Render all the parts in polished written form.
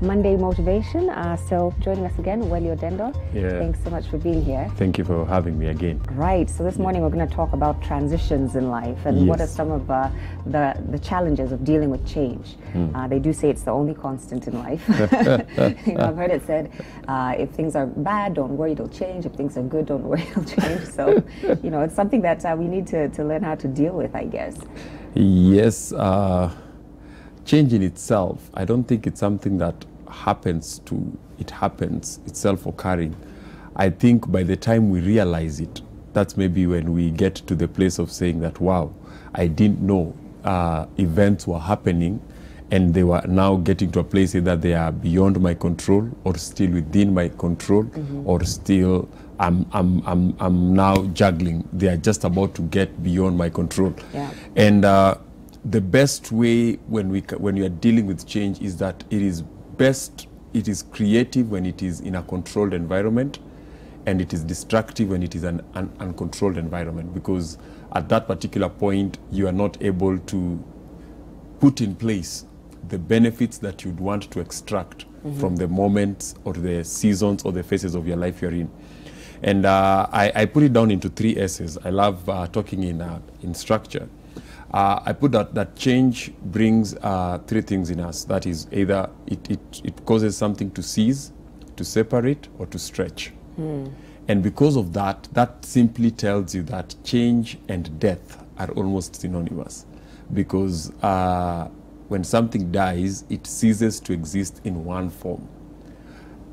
Monday Motivation. So joining us again, Welly Odendo. Yeah. Thanks so much for being here. Thank you for having me again. Right. So this morning we're going to talk about transitions in life and what are Yes. some of the challenges of dealing with change. They do say it's the only constant in life. I've heard it said, if things are bad, don't worry, it'll change. If things are good, don't worry, it'll change. So, it's something that we need to learn how to deal with, I guess. Yes. Change in itself, I don't think it's something that happens, it's self-occurring. I think by the time we realize it, that's maybe when we get to the place of saying that, wow, I didn't know events were happening and they were now getting to a place either they are beyond my control or still within my control, or still I'm now juggling. They are just about to get beyond my control. Yeah. And the best way when you are dealing with change is that it is creative when it is in a controlled environment, and it is destructive when it is an uncontrolled environment, because at that particular point you are not able to put in place the benefits that you'd want to extract from the moments or the seasons or the phases of your life you're in. And I put it down into 3 S's. I love talking in structure. I put that change brings 3 things in us. That is, either it causes something to cease, to separate, or to stretch. And because of that, that simply tells you that change and death are almost synonymous. Because when something dies, it ceases to exist in one form.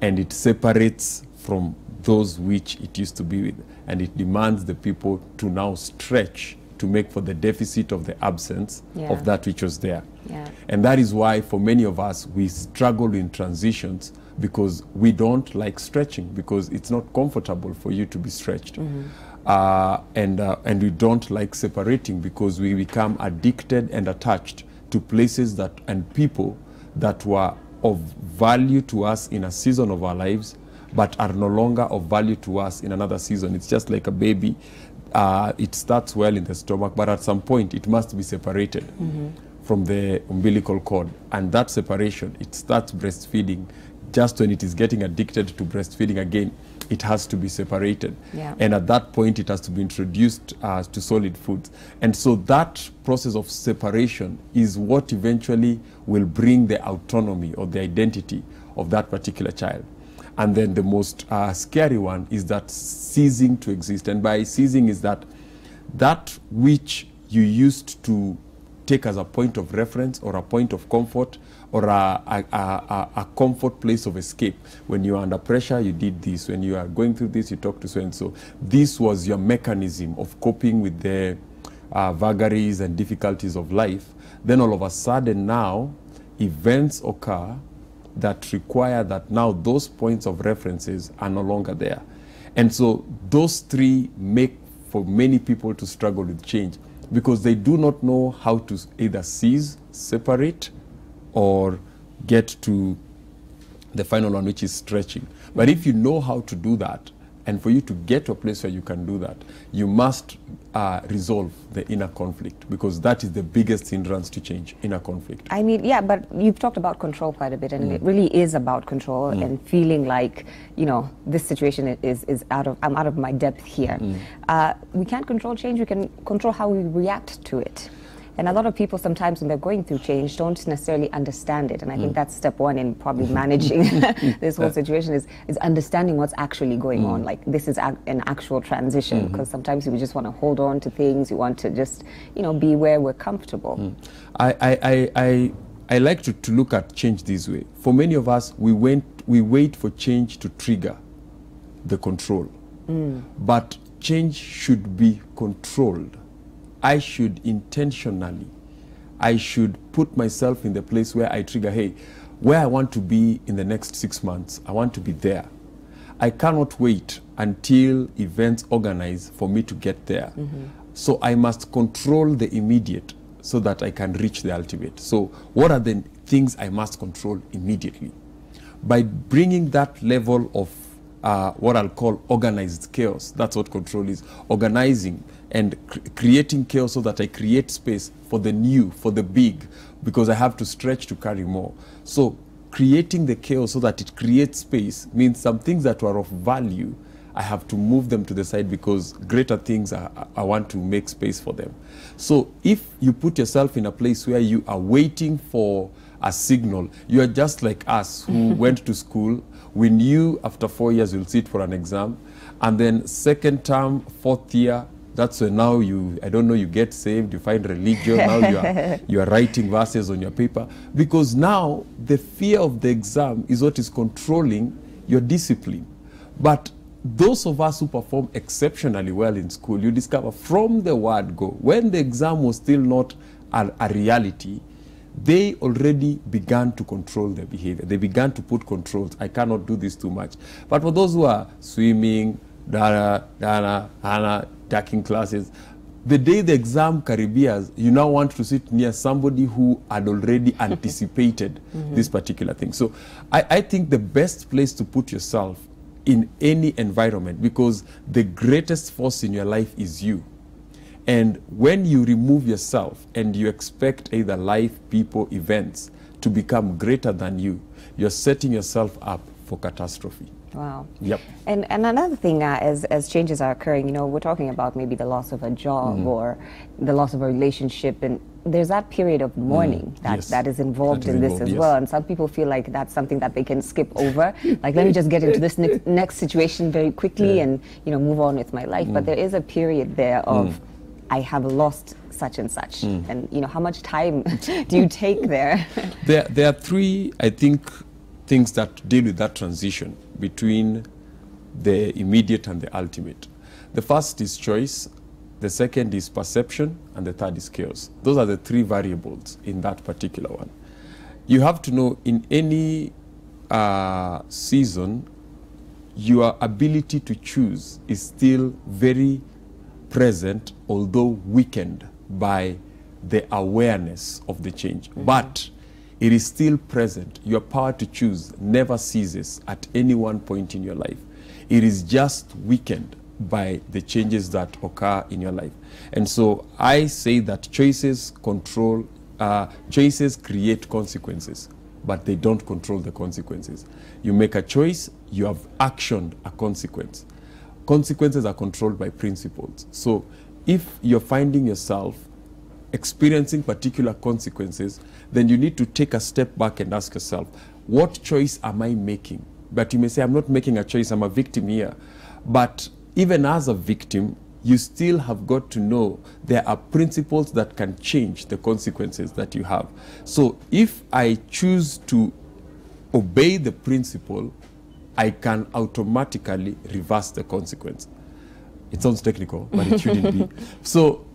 And it separates from those which it used to be with. And it demands the people to now stretch to make for the deficit of the absence of that which was there. Yeah. And And that is why for many of us, we struggle in transitions, because we don't like stretching, because it's not comfortable for you to be stretched. And we don't like separating, because we become addicted and attached to places and people that were of value to us in a season of our lives, but are no longer of value to us in another season. It's just like a baby. It starts well in the stomach, but at some point it must be separated from the umbilical cord. And that separation, it starts breastfeeding. Just when it is getting addicted to breastfeeding again, it has to be separated. Yeah. And at that point, it has to be introduced to solid foods. And so that process of separation is what eventually will bring the autonomy or the identity of that particular child. And then the most scary one is that ceasing to exist. And by ceasing is that which you used to take as a point of reference or a point of comfort or a comfort place of escape. When you are under pressure, you did this. When you are going through this, you talk to so-and-so. This was your mechanism of coping with the vagaries and difficulties of life. Then all of a sudden now, events occur that require that now those points of references are no longer there. And so those 3 make for many people to struggle with change, because they do not know how to either cease, separate, or get to the final one, which is stretching. But if you know how to do that, and for you to get to a place where you can do that, you must resolve the inner conflict, because that is the biggest hindrance to change, inner conflict. I mean, yeah, but you've talked about control quite a bit, and it really is about control and feeling like, this situation is I'm out of my depth here. We can't control change, we can control how we react to it. And a lot of people sometimes when they're going through change don't necessarily understand it. And I think that's step 1 in probably managing this whole situation is understanding what's actually going on. Like, this is an actual transition, because sometimes we just want to hold on to things. We want to just, be where we're comfortable. I like to look at change this way. For many of us, we wait for change to trigger the control. But change should be controlled. I should put myself in the place where I trigger, hey, where I want to be in the next 6 months, I want to be there. I cannot wait until events organize for me to get there. So I must control the immediate so that I can reach the ultimate. So what are the things I must control immediately? By bringing that level of what I'll call organized chaos. That's what control is. Organizing and creating chaos so that I create space for the new, for the big, because I have to stretch to carry more. So creating the chaos so that it creates space means some things that were of value, I have to move them to the side because greater things, I want to make space for them. So if you put yourself in a place where you are waiting for a signal, you are just like us who went to school. We knew after 4 years we'll sit for an exam. And then second term, fourth year, that's when now you, I don't know, you get saved, you find religion, now you are writing verses on your paper. Because now the fear of the exam is what is controlling your discipline. But those of us who perform exceptionally well in school, you discover from the word go, when the exam was still not a reality, they already began to control their behavior. They began to put controls. I cannot do this too much. But for those who are swimming, taking classes, the day the exam caribbeans, you now want to sit near somebody who had already anticipated this particular thing. So I think the best place to put yourself in any environment, because the greatest force in your life is you. And when you remove yourself and you expect either life, people, events to become greater than you, you're setting yourself up for catastrophe. Wow. Yep. And another thing, as changes are occurring, you know, we're talking about maybe the loss of a job or the loss of a relationship, and there's that period of mourning that is involved in this as well. And some people feel like that's something that they can skip over. Like, let me just get into this next situation very quickly and, you know, move on with my life. But there is a period there of, I have lost such and such. And, you know, how much time do you take there? There are three, I think, things that deal with that transition between the immediate and the ultimate. The first is choice, the second is perception, and the third is chaos. Those are the three variables in that particular one. You have to know in any season, your ability to choose is still very present, although weakened by the awareness of the change. But it is still present. Your power to choose never ceases at any one point in your life. It is just weakened by the changes that occur in your life. And so I say that choices create consequences, but they don't control the consequences. You make a choice, you have actioned a consequence. Consequences are controlled by principles. So if you're finding yourself experiencing particular consequences, then you need to take a step back and ask yourself, what choice am I making? But you may say, I'm not making a choice, I'm a victim here. But even as a victim, you still have got to know there are principles that can change the consequences that you have. So if I choose to obey the principle, I can automatically reverse the consequence. It sounds technical, but it shouldn't be. So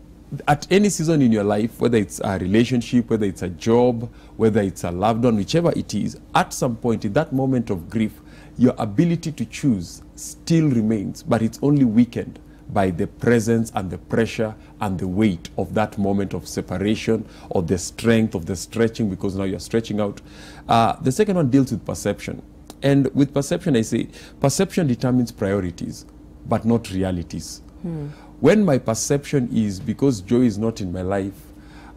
at any season in your life, whether it's a relationship, whether it's a job, whether it's a loved one, whichever it is, at some point in that moment of grief, your ability to choose still remains, but it's only weakened by the presence and the pressure and the weight of that moment of separation, or the strength of the stretching, because now you're stretching out. The second one deals with perception. And with perception, I say, perception determines priorities, but not realities. When my perception is, because Joy is not in my life,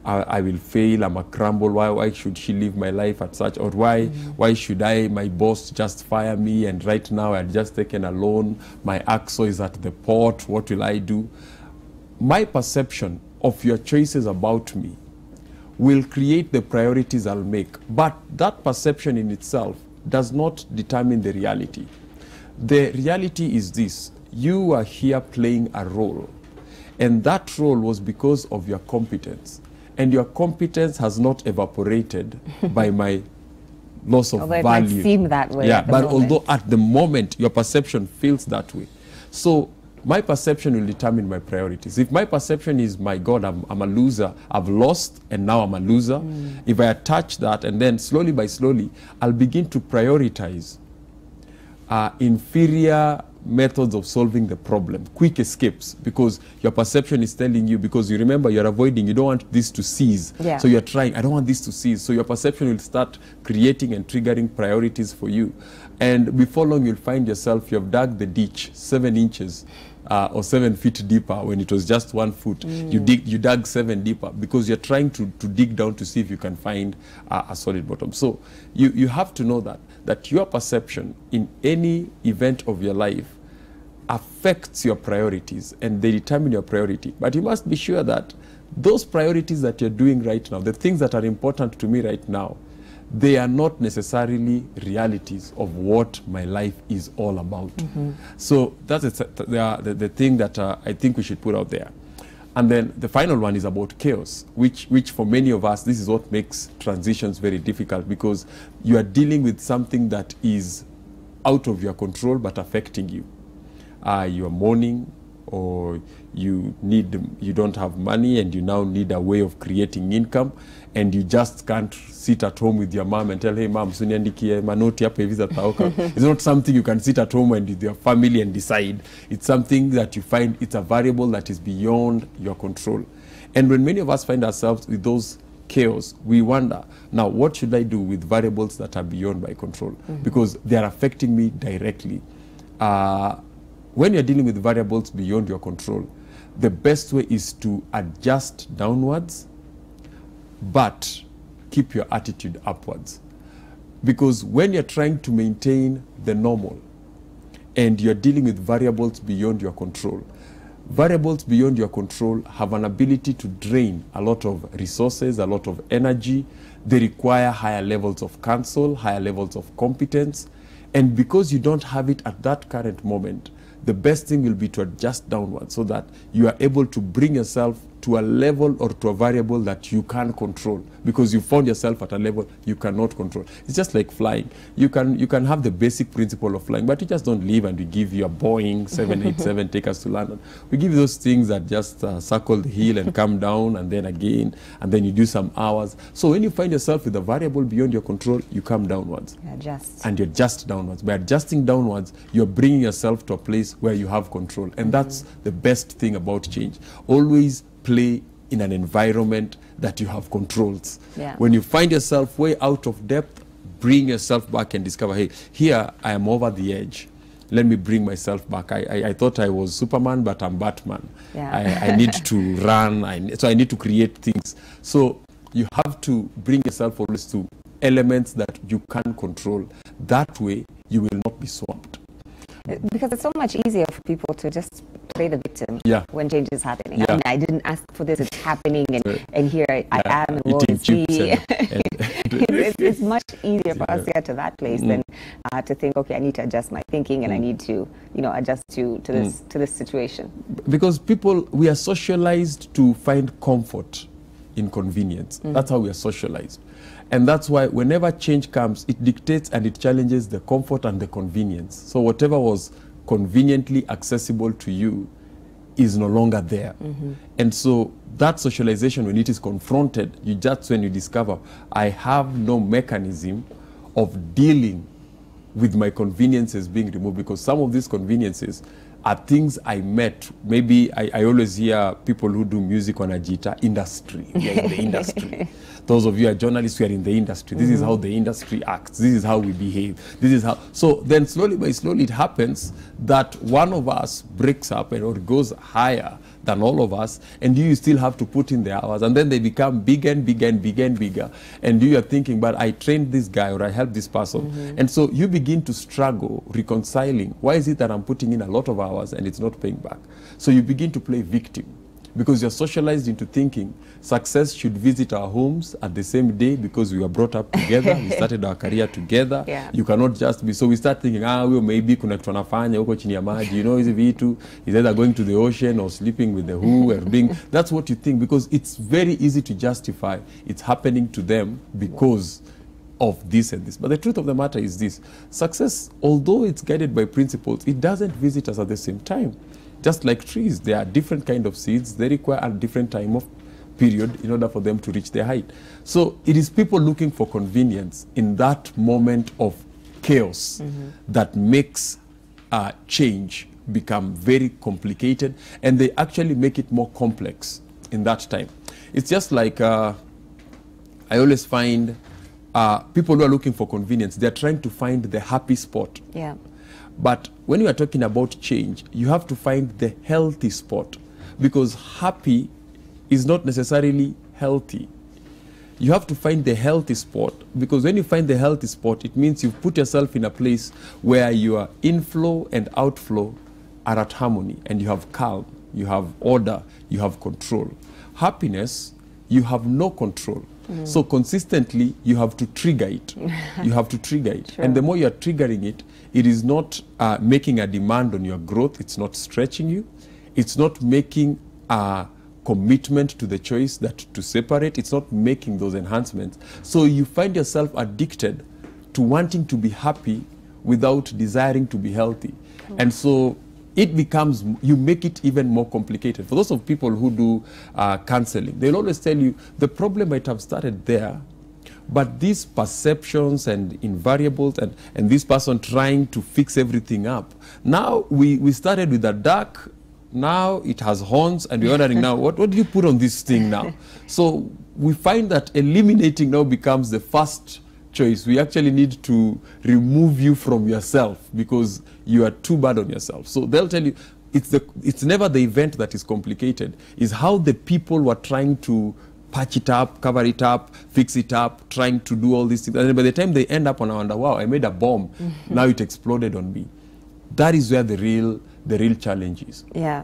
I will fail, I'm a crumble, why should she live my life at such, or why should my boss just fire me, and right now I've just taken a loan, my axle is at the port, what will I do? My perception of your choices about me will create the priorities I'll make, but that perception in itself does not determine the reality. The reality is this: you are here playing a role, and that role was because of your competence, and your competence has not evaporated by my loss of value. Although it might seem that way. Yeah, but although at the moment your perception feels that way. So my perception will determine my priorities. If my perception is, my God, I'm a loser, I've lost and now I'm a loser, if I attach that, and then slowly by slowly, I'll begin to prioritize inferior methods of solving the problem, quick escapes, because your perception is telling you, because you remember you're avoiding, you don't want this to cease. Yeah. So you're trying, I don't want this to cease. So your perception will start creating and triggering priorities for you. And before long, you'll find yourself, you have dug the ditch 7 inches or 7 feet deeper when it was just 1 foot. You dug 7 deeper because you're trying to dig down to see if you can find a solid bottom. So you have to know that your perception in any event of your life affects your priorities, and they determine your priority. But you must be sure that those priorities that you're doing right now, the things that are important to me right now, they are not necessarily realities of what my life is all about. So that's the thing that I think we should put out there. And then the final one is about chaos, which for many of us, this is what makes transitions very difficult, because you are dealing with something that is out of your control but affecting you. You are mourning, or you don't have money and you now need a way of creating income, and you just can't sit at home with your mom and tell, hey mom, suniandikie manoti hapa hivi za taoka. It's not something you can sit at home and with your family and decide. It's something that you find, it's a variable that is beyond your control. And when many of us find ourselves with those chaos, we wonder, now what should I do with variables that are beyond my control? Because they are affecting me directly. When you're dealing with variables beyond your control, the best way is to adjust downwards, but keep your attitude upwards. Because when you're trying to maintain the normal and you're dealing with variables beyond your control, variables beyond your control have an ability to drain a lot of resources, a lot of energy. They require higher levels of counsel, higher levels of competence. And because you don't have it at that current moment, the best thing will be to adjust downward so that you are able to bring yourself to a level or to a variable that you can control, because you found yourself at a level you cannot control. It's just like flying. You can have the basic principle of flying, but you just don't leave and we give you a Boeing 787 take us to London. We give you those things that just circle the hill and come down and then again, and then you do some hours. So when you find yourself with a variable beyond your control, you come downwards. Adjust. And you adjust downwards. By adjusting downwards, you're bringing yourself to a place where you have control. And that's the best thing about change. Always play in an environment that you have controls. Yeah. When you find yourself way out of depth, bring yourself back and discover, hey, here I am over the edge. Let me bring myself back. I thought I was Superman, but I'm Batman. Yeah. I need to run, so I need to create things. So you have to bring yourself always to elements that you can control. That way, you will not be swamped. Because it's so much easier for people to just play the victim when change is happening. Yeah. I mean, I didn't ask for this, it's happening, and here I am, and woe Eating is me. chips It's much easier for us to get to that place than to think, okay, I need to adjust my thinking and I need to, adjust to this situation. Because we are socialized to find comfort in convenience. That's how we are socialized. And that's why whenever change comes, it dictates and it challenges the comfort and the convenience. So whatever was conveniently accessible to you is no longer there. And so that socialization, when it is confronted, that's when you discover, I have no mechanism of dealing with my conveniences being removed, because some of these conveniences are things I met. Maybe I always hear people who do music on a guitar, industry. We are in the industry. Those of you are journalists, we are in the industry. This is how the industry acts. This is how we behave. This is how. So then slowly by slowly it happens that one of us breaks up or goes higher than all of us, and you still have to put in the hours, and then they become bigger and bigger and bigger and bigger, and you are thinking, but I trained this guy or I helped this person. And so you begin to struggle reconciling, why is it that I'm putting in a lot of hours and it's not paying back? So you begin to play victim, because you're socialized into thinking success should visit our homes at the same day because we were brought up together, we started our career together. You cannot just be, so we start thinking, we maybe kuna kitu anafanya huko chini ya maji, hizi vitu, is either going to the ocean or sleeping with the who or being, that's what you think, because it's very easy to justify it's happening to them because of this and this. But the truth of the matter is this: success, although it's guided by principles, it doesn't visit us at the same time. Just like trees, there are different kind of seeds. They require a different time of period in order for them to reach their height. So it is people looking for convenience in that moment of chaos that makes change become very complicated, and they actually make it more complex in that time. It's just like I always find people who are looking for convenience, they're trying to find the happy spot. But when you are talking about change, you have to find the healthy spot, because happy is not necessarily healthy. You have to find the healthy spot, because when you find the healthy spot, it means you've put yourself in a place where your inflow and outflow are at harmony, and you have calm, you have order, you have control. Happiness, you have no control. So consistently, you have to trigger it. You have to trigger it. Sure. And the more you're triggering it, it is not making a demand on your growth. It's not stretching you. It's not making a commitment to the choice that to separate. It's not making those enhancements. So you find yourself addicted to wanting to be happy without desiring to be healthy. And so it becomes, you make it even more complicated. For those of people who do counseling, they'll always tell you the problem might have started there, but these perceptions and invariables and this person trying to fix everything up. Now we started with a duck, now it has horns, and we're wondering now, what do you put on this thing now? So we find that eliminating now becomes the first choice. We actually need to remove you from yourself because you are too bad on yourself. So they'll tell you it's never the event that is complicated, it's how the people were trying to patch it up, cover it up, fix it up, trying to do all these things. And by the time they end up on, I wonder, wow, I made a bomb, now it exploded on me. That is where the real challenge is. Yeah.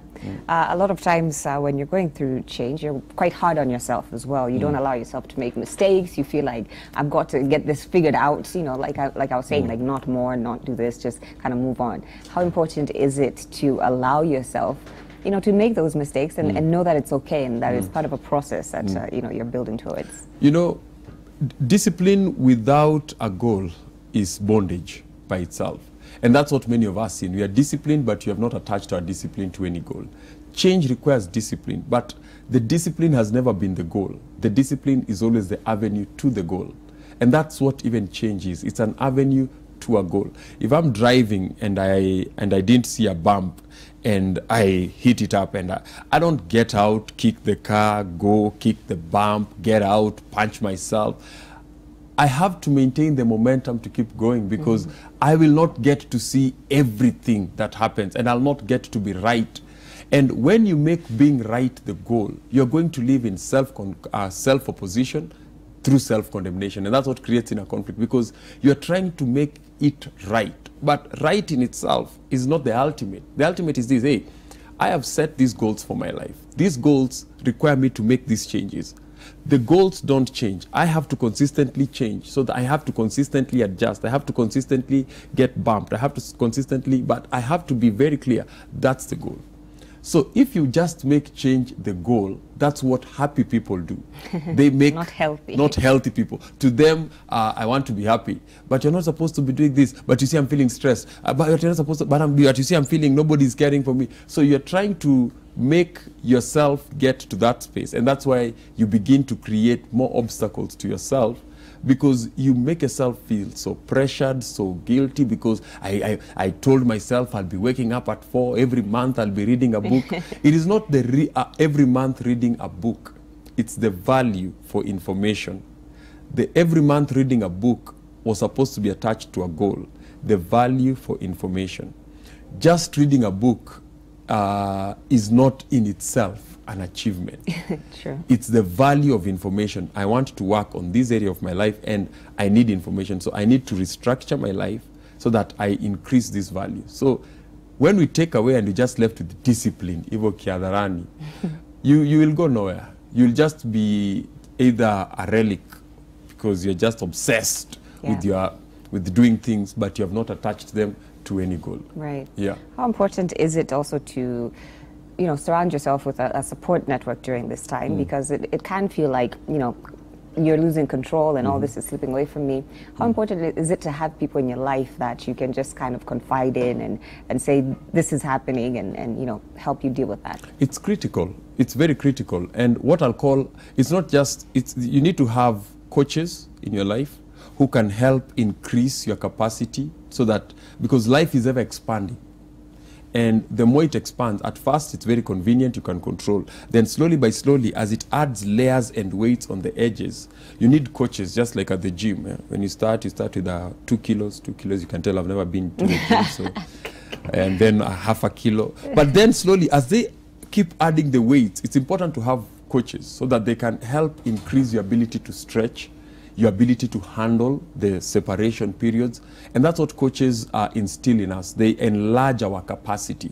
A lot of times when you're going through change, you're quite hard on yourself as well. You don't allow yourself to make mistakes. You feel like, I've got to get this figured out, you know, like I was saying, like not more, not do this, just kind of move on. How important is it to allow yourself, you know, to make those mistakes and know that it's okay and that it's part of a process that, you know, you're building towards? You know, discipline without a goal is bondage by itself. And that's what many of us see. We are disciplined, but you have not attached our discipline to any goal. Change requires discipline, but the discipline has never been the goal. The discipline is always the avenue to the goal. And that's what even change is. It's an avenue to a goal. If I'm driving and I didn't see a bump and I hit it up and I don't get out, kick the car, go, kick the bump, get out, punch myself, I have to maintain the momentum to keep going, because I will not get to see everything that happens and I'll not get to be right. And when you make being right the goal, you're going to live in self-opposition through self-condemnation. And that's what creates inner conflict, because you're trying to make it right. But right in itself is not the ultimate. The ultimate is this: hey, I have set these goals for my life. These goals require me to make these changes. The goals don't change. I have to consistently change, so that I have to consistently adjust. I have to consistently get bumped. I have to consistently, but I have to be very clear. That's the goal. So if you just make change the goal, that's what happy people do. They make not healthy people. To them, I want to be happy, but you're not supposed to be doing this. But you see, I'm feeling stressed. But you're not supposed to. But you see, I'm feeling nobody's caring for me. So you're trying to make yourself get to that space, and that's why you begin to create more obstacles to yourself, because you make yourself feel so pressured, so guilty, because I told myself I'll be waking up at 4 every month, I'll be reading a book. It is not the every month reading a book, it's the value for information. The every month reading a book was supposed to be attached to a goal, the value for information. Just reading a book is not in itself an achievement. Sure. It's the value of information. I want to work on this area of my life and I need information. So I need to restructure my life so that I increase this value. So when we take away and we just left with discipline, Ivo Kiadharani, you will go nowhere. You'll just be either a relic because you're just obsessed with doing things, but you have not attached them to any goal. Right. Yeah. How important is it also to, you know, surround yourself with a support network during this time, because it can feel like, you know, you're losing control and all this is slipping away from me. How important is it to have people in your life that you can just kind of confide in and say this is happening and you know, help you deal with that? It's critical. It's very critical. And what I'll call, it's not just, you need to have coaches in your life who can help increase your capacity, so that, because life is ever expanding. And the more it expands, at first it's very convenient, you can control. Then slowly by slowly, as it adds layers and weights on the edges, you need coaches, just like at the gym. When you start with 2 kilos. 2 kilos, you can tell I've never been to the gym. So, and then half a kilo. But then slowly, as they keep adding the weights, it's important to have coaches so that they can help increase your ability to stretch, your ability to handle the separation periods. And that's what coaches instill in us. They enlarge our capacity.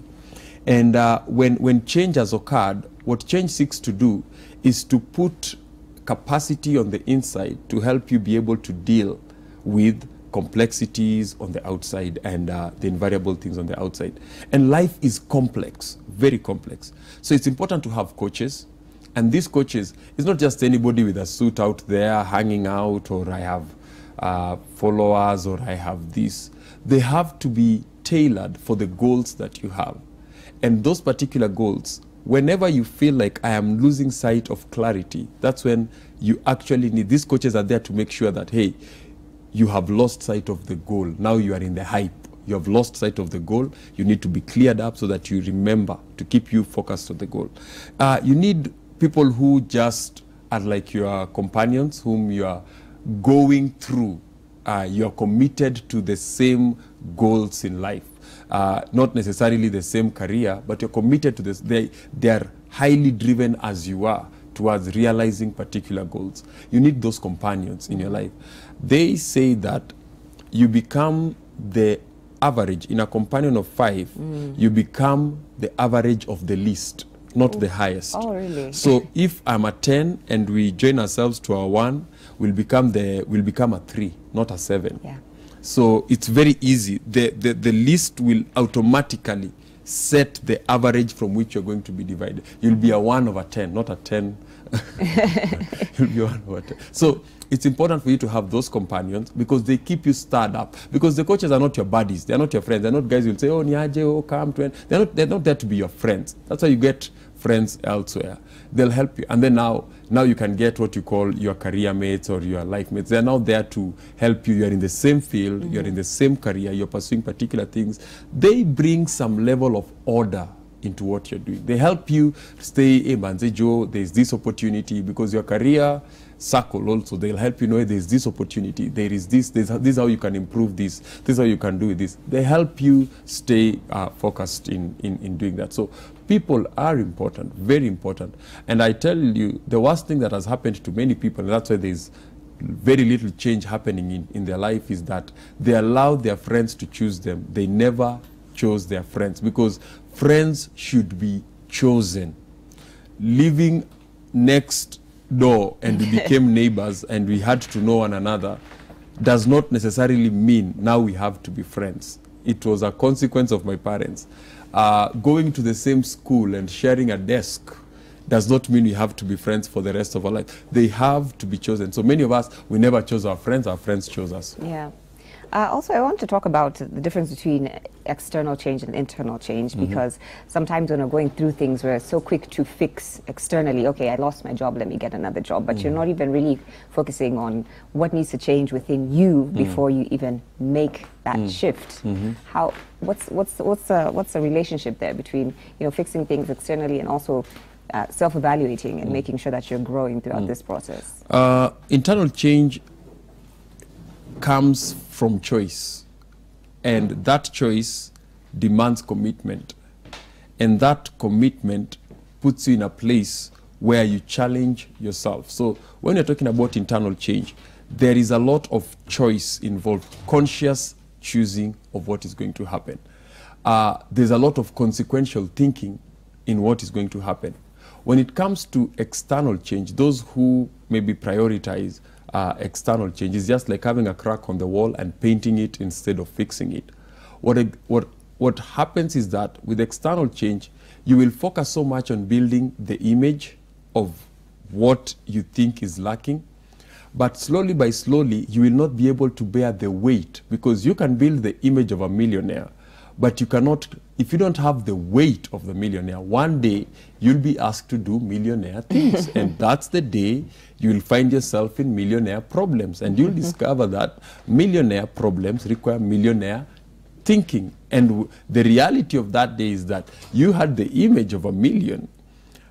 And when change has occurred, what change seeks to do is to put capacity on the inside to help you be able to deal with complexities on the outside and the invariable things on the outside. And life is complex, very complex. So it's important to have coaches. And these coaches, it's not just anybody with a suit out there hanging out, or I have followers, or I have this. They have to be tailored for the goals that you have. And those particular goals, whenever you feel like I am losing sight of clarity, that's when you actually need, these coaches are there to make sure that, hey, you have lost sight of the goal. Now you are in the hype. You have lost sight of the goal. You need to be cleared up so that you remember to keep you focused on the goal. You need people who just are like your companions, whom you are going through. You are committed to the same goals in life. Not necessarily the same career, but you're committed to this. They are highly driven as you are towards realizing particular goals. You need those companions in your life. They say that you become the average. In a companion of 5, you become the average of the least, not the highest. Oh, really? So if I'm a 10 and we join ourselves to a 1, we'll become a 3, not a 7. Yeah. So it's very easy. The list will automatically set the average from which you're going to be divided. You'll be a 1 over 10, not a 10. You'll be 1 over 10. So it's important for you to have those companions because they keep you stirred up. Because the coaches are not your buddies. They're not your friends. They're not guys who'll say, oh, Niaje, oh, come to. They're not there to be your friends. That's why you get friends elsewhere. They'll help you. And then now you can get what you call your career mates or your life mates. They're now there to help you. You're in the same field. You're in the same career. You're pursuing particular things. They bring some level of order into what you're doing. They help you stay, hey, Manze Joe, there's this opportunity because your career circle also. They'll help you know there's this opportunity. There is this. This is how you can improve this. This is how you can do this. They help you stay focused in doing that. So people are important, very important. And I tell you, the worst thing that has happened to many people, and that's why there's very little change happening in their life, is that they allow their friends to choose them. They never chose their friends, because friends should be chosen. Living next door and we became neighbors and we had to know one another does not necessarily mean now we have to be friends. It was a consequence of my parents. Going to the same school and sharing a desk does not mean we have to be friends for the rest of our life. They have to be chosen. So many of us, we never chose our friends chose us. Yeah. Also, I want to talk about the difference between external change and internal change, because sometimes when we're going through things, we're so quick to fix externally. Okay, I lost my job, let me get another job. But you're not even really focusing on what needs to change within you before you even make that shift. What's the relationship there between fixing things externally and also self-evaluating and making sure that you're growing throughout this process? Internal change comes from choice, and that choice demands commitment, and that commitment puts you in a place where you challenge yourself. So when you're talking about internal change, there is a lot of choice involved, conscious choosing of what is going to happen. There's a lot of consequential thinking in what is going to happen. When it comes to external change, those who maybe prioritize external change is just like having a crack on the wall and painting it instead of fixing it. What happens is that with external change, you will focus so much on building the image of what you think is lacking, but slowly by slowly, you will not be able to bear the weight, because you can build the image of a millionaire, but you cannot, if you don't have the weight of the millionaire, one day you'll be asked to do millionaire things. And that's the day you'll find yourself in millionaire problems. And you'll discover that millionaire problems require millionaire thinking. And the reality of that day is that you had the image of 1 million,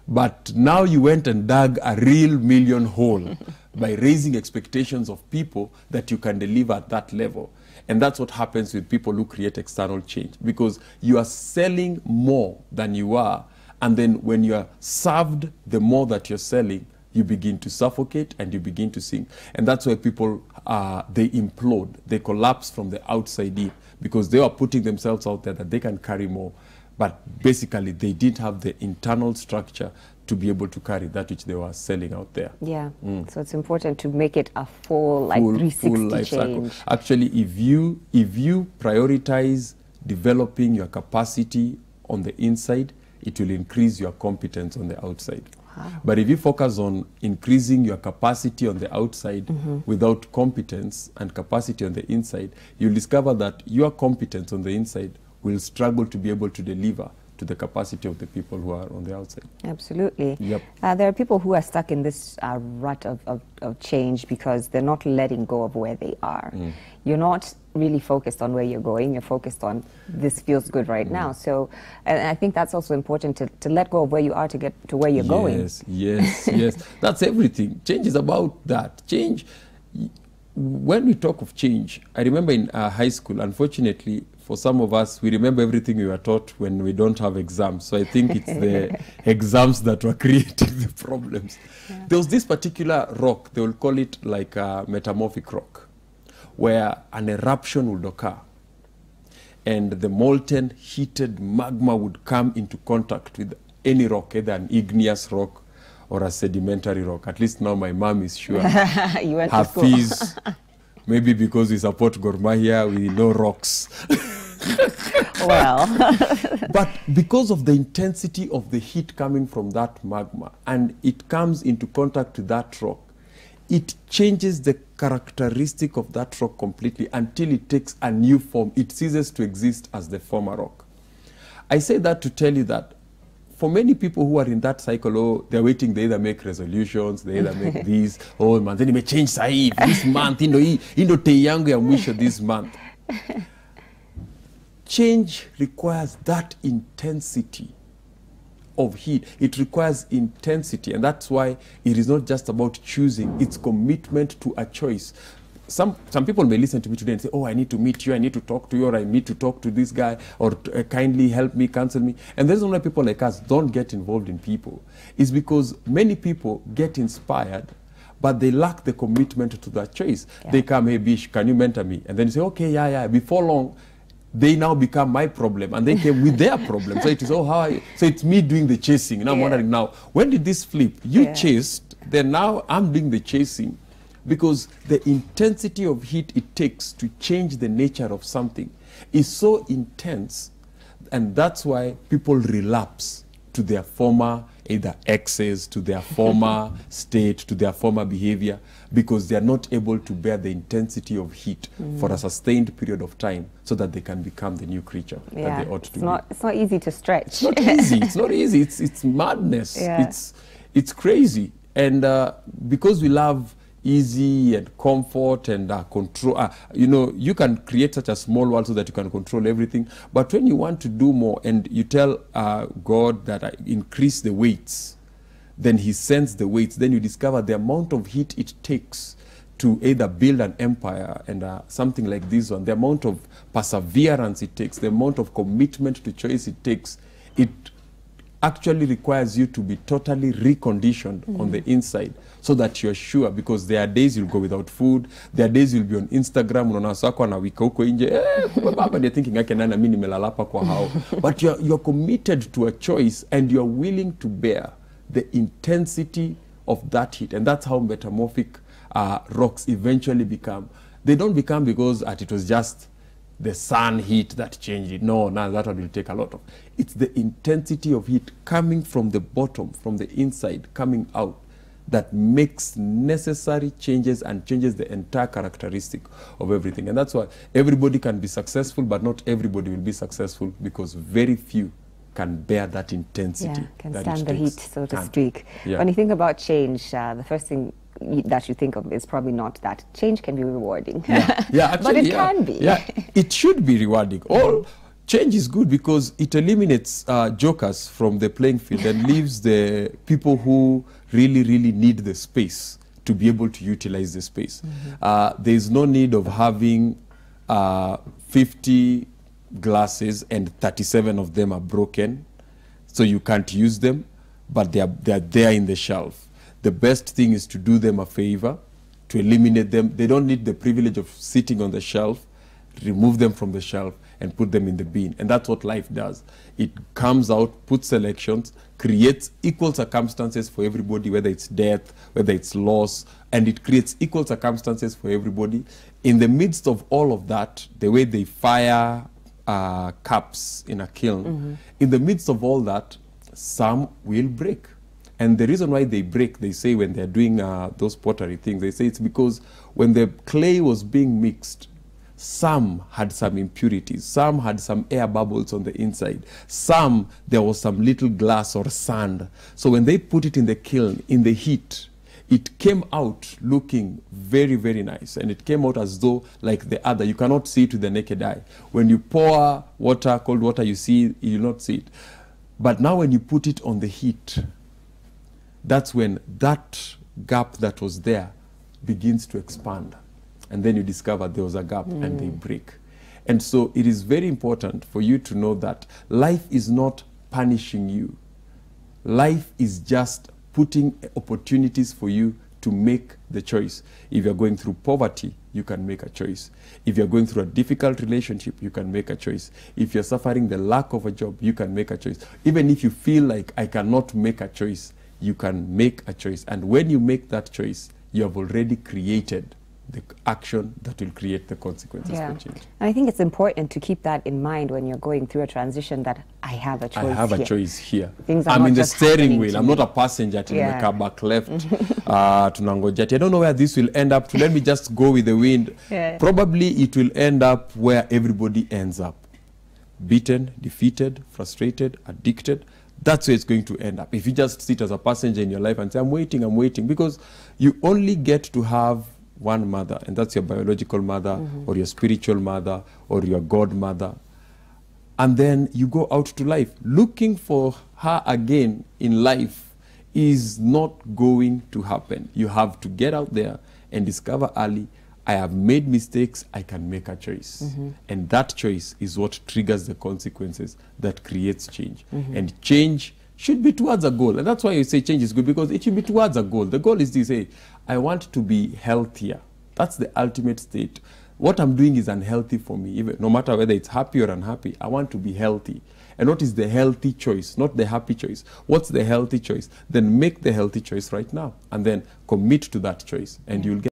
but now you went and dug a real million hole by raising expectations of people that you can deliver at that level. And that's what happens with people who create external change, because you are selling more than you are. And then when you are served the more that you're selling, you begin to suffocate and you begin to sink. And that's why people, they implode, they collapse from the outside in, because they are putting themselves out there that they can carry more. But basically, they didn't have the internal structure to be able to carry that which they were selling out there. Yeah, so it's important to make it a full, like, full 360 life change. cycle. Actually, if you prioritize developing your capacity on the inside, it will increase your competence on the outside. Wow. But if you focus on increasing your capacity on the outside without competence and capacity on the inside, you'll discover that your competence on the inside will struggle to be able to deliver to the capacity of the people who are on the outside. Absolutely. Yep. There are people who are stuck in this rut of change because they're not letting go of where they are. You're not really focused on where you're going, you're focused on this feels good right now. So, and I think that's also important to let go of where you are to get to where you're going. Yes, yes. That's everything. Change is about that. Change, when we talk of change, I remember in high school, unfortunately, for some of us, we remember everything we were taught when we don't have exams. So I think it's the exams that were creating the problems. Yeah. There was this particular rock, they will call it like a metamorphic rock, where an eruption would occur. And the molten, heated magma would come into contact with any rock, either an igneous rock or a sedimentary rock. At least now my mom is sure. You went her to school. fees, maybe because we support Gor Mahia, we know rocks. Well. But because of the intensity of the heat coming from that magma, and it comes into contact with that rock, it changes the characteristic of that rock completely until it takes a new form. It ceases to exist as the former rock. I say that to tell you that for many people who are in that cycle, oh, they're waiting, they either make resolutions, they either make these, oh, man, then it may change sahi, this month, te yangu ya mwisho this month. Change requires that intensity of heat. It requires intensity, and that's why it is not just about choosing, it's commitment to a choice. Some people may listen to me today and say, oh, I need to meet you, I need to talk to you, or I need to talk to this guy, or kindly help me, counsel me. And the reason why people like us don't get involved in people is because many people get inspired, but they lack the commitment to that choice. Yeah. They come, hey, Bish, can you mentor me? And then you say, okay, yeah. Before long, they now become my problem, and they came with their problem. So it is, oh, how are you? So it's me doing the chasing. And I'm wondering now, when did this flip? You chased, then now I'm doing the chasing. Because the intensity of heat it takes to change the nature of something is so intense, and that's why people relapse to their former either excess, to their former state, to their former behavior, because they are not able to bear the intensity of heat for a sustained period of time so that they can become the new creature that they ought to be. It's not easy to stretch. It's not easy. It's not easy. It's madness. Yeah. It's crazy. And because we love easy and comfort and control, you can create such a small world so that you can control everything. But when you want to do more and you tell God that increase the weights, then he sends the weights. Then you discover the amount of heat it takes to either build an empire and something like this one, the amount of perseverance it takes, the amount of commitment to choice it takes, it actually requires you to be totally reconditioned on the inside so that you're sure, because there are days you'll go without food, there are days you'll be on Instagram, they're thinking, but you're committed to a choice and you're willing to bear the intensity of that heat. And that's how metamorphic rocks eventually become. They don't become because it was just the sun heat that changed it. No, that one will take a lot of. It's the intensity of heat coming from the bottom, from the inside, coming out, that makes necessary changes and changes the entire characteristic of everything. And that's why everybody can be successful, but not everybody will be successful, because very few can bear that intensity. Yeah, can stand the heat, so to speak. Yeah. When you think about change, the first thing that you think of is probably not that. Change can be rewarding. Yeah, actually, but it can be. Yeah, it should be rewarding. All change is good because it eliminates jokers from the playing field and leaves the people who really, really need the space to be able to utilize the space. There is no need of having 50 glasses and 37 of them are broken, so you can't use them, but they're there in the shelf. The best thing is to do them a favor, to eliminate them. They don't need the privilege of sitting on the shelf. Remove them from the shelf and put them in the bin. And that's what life does. It comes out, puts selections, creates equal circumstances for everybody, whether it's death, whether it's loss, and it creates equal circumstances for everybody. In the midst of all of that, the way they fire cups in a kiln, in the midst of all that, some will break. And the reason why they break, they say when they're doing those pottery things, they say it's because when the clay was being mixed, some had some impurities, some had some air bubbles on the inside, some there was some little glass or sand. So when they put it in the kiln, in the heat, it came out looking very, very nice. And it came out as though like the other. You cannot see it with the naked eye. When you pour water, cold water, you see, you will not see it. But now when you put it on the heat, that's when that gap that was there begins to expand. And then you discover there was a gap and they break. And so it is very important for you to know that life is not punishing you. Life is just putting opportunities for you to make the choice. If you're going through poverty, you can make a choice. If you're going through a difficult relationship, you can make a choice. If you're suffering the lack of a job, you can make a choice. Even if you feel like I cannot make a choice, you can make a choice. And when you make that choice, you have already created the action that will create the consequences for change. And I think it's important to keep that in mind when you're going through a transition, that I have a choice here. I have a choice here. I'm in the steering wheel. I'm not a passenger in the car back left. I don't know where this will end up. Let me just go with the wind. Probably it will end up where everybody ends up. Beaten, defeated, frustrated, addicted. That's where it's going to end up. If you just sit as a passenger in your life and say, I'm waiting, because you only get to have one mother, and that's your biological mother or your spiritual mother or your godmother. And then you go out to life. Looking for her again in life is not going to happen. You have to get out there and discover early, I have made mistakes, I can make a choice. And that choice is what triggers the consequences that creates change. And change should be towards a goal. And that's why you say change is good, because it should be towards a goal. The goal is to say, I want to be healthier. That's the ultimate state. What I'm doing is unhealthy for me, even no matter whether it's happy or unhappy. I want to be healthy. And what is the healthy choice, not the happy choice? What's the healthy choice? Then make the healthy choice right now, and then commit to that choice, and you'll get